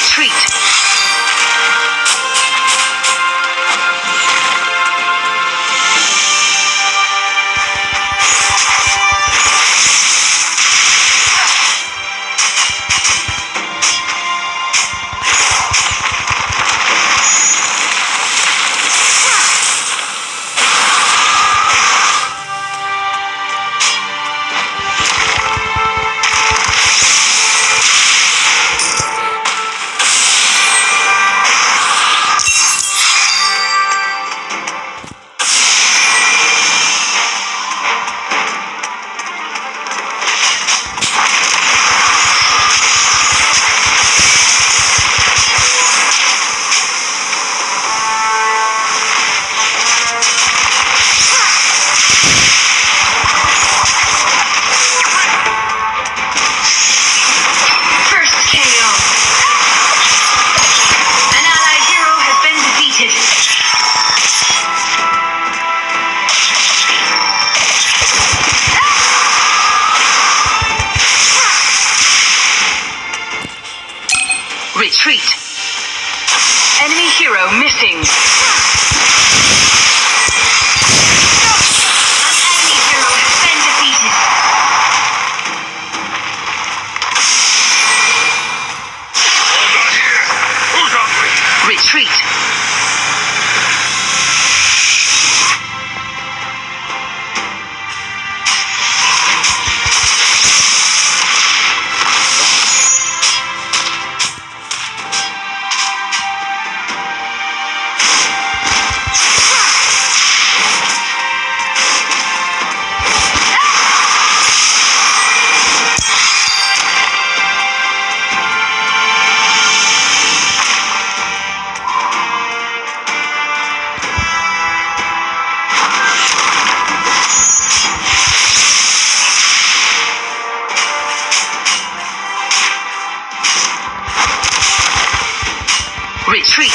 Retreat. Retreat. Enemy hero missing. An enemy hero has been defeated. Hold on here. Who's hungry? Retreat. Retreat.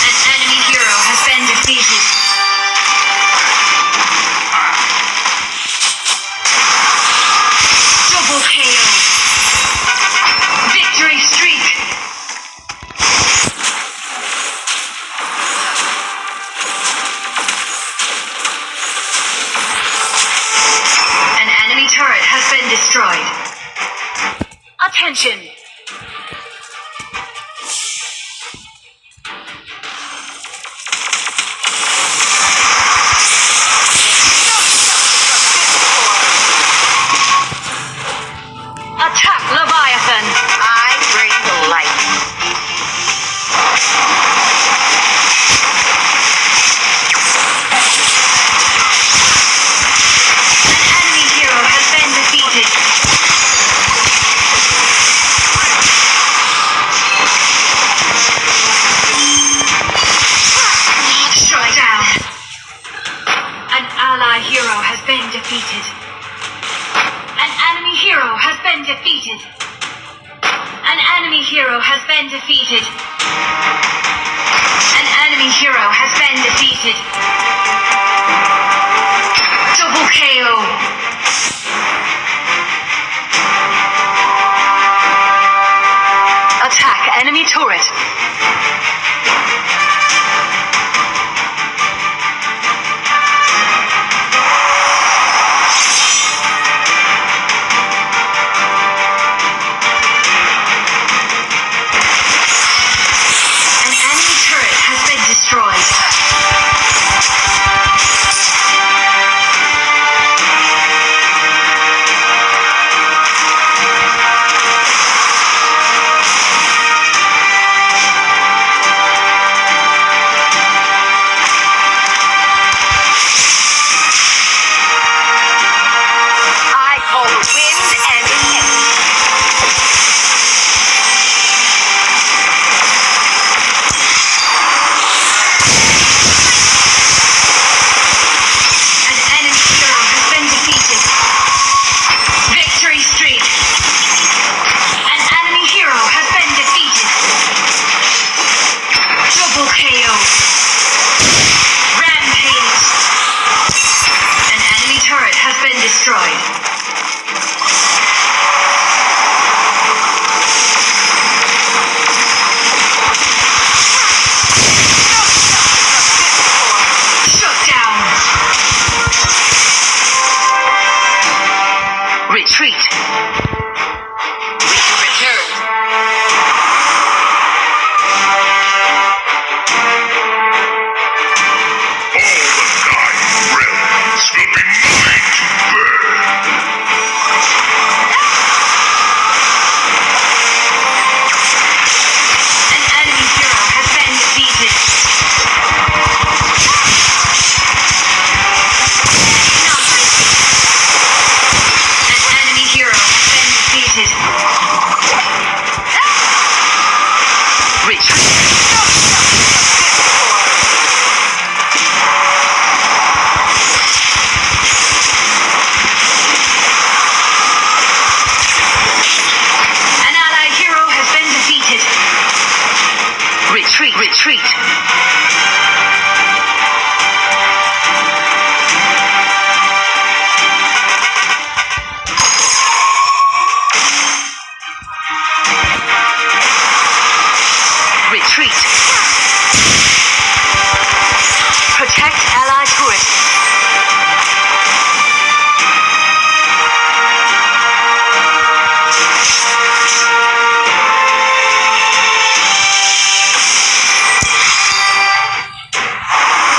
An enemy hero has been defeated. Double KO. Victory streak. Turret has been destroyed. Attention! Attack Leviathan! I bring the light. Hero has been defeated. An enemy hero has been defeated. An enemy hero has been defeated. An enemy hero has been defeated. Double KO. Attack enemy turret. Retreat. Retreat. Retreat. Protect allied turret.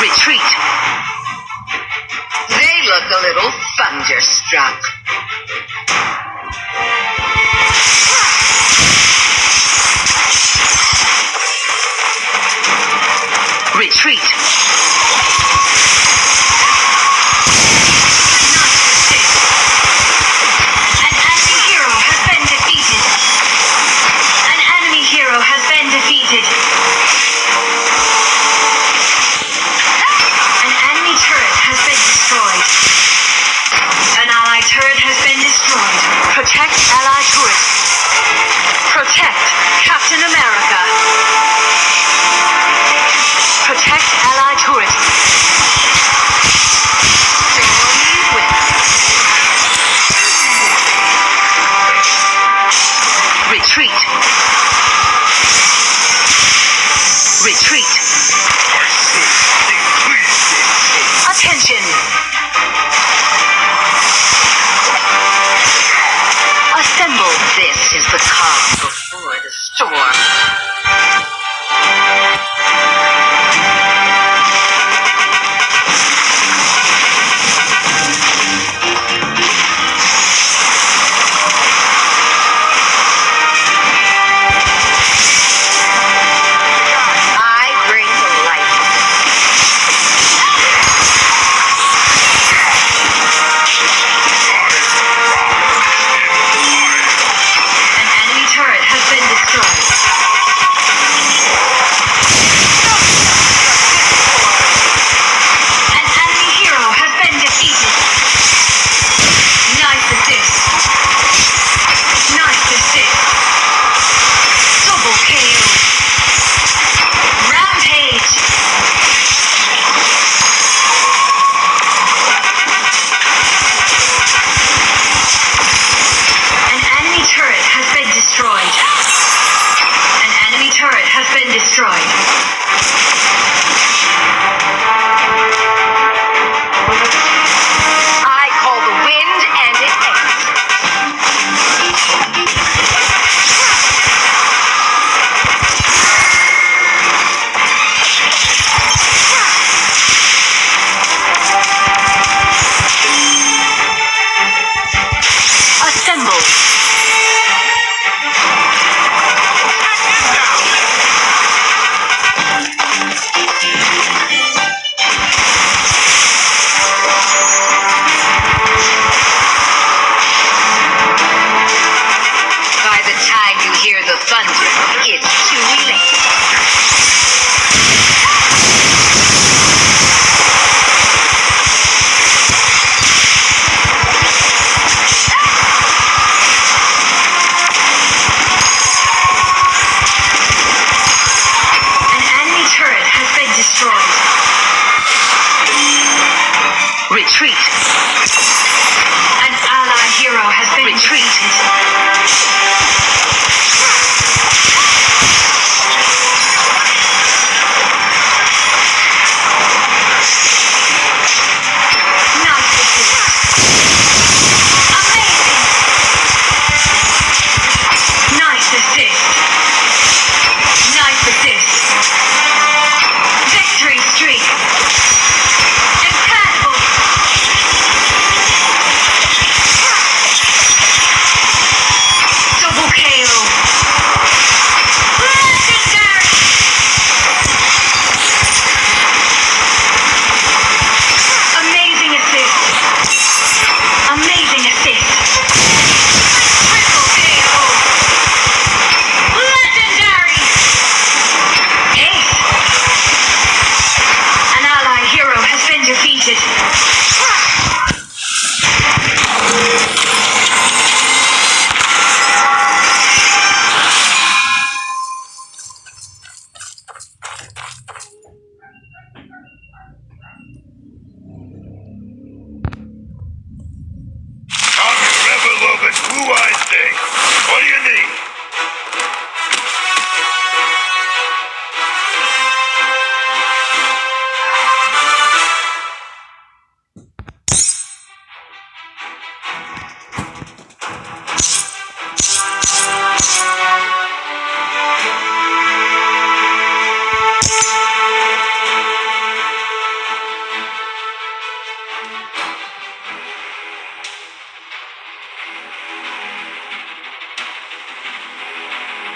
Retreat. They look a little thunderstruck. Retreat. An enemy hero has been defeated. An enemy hero has been defeated. An enemy turret has been destroyed. An allied turret has been destroyed. Protect allied turret. Protect Captain America. Protect allied turret. Stormy winds. Retreat. Retreat. I should increase your Attention. Assemble. This is the calm before the storm. I bring to life. An enemy turret has been destroyed. An enemy hero has been defeated. Nice assist. Nice assist. Double KO. Rampage. An enemy turret has been destroyed. An enemy turret has been destroyed. I call the wind and it ends. Assemble.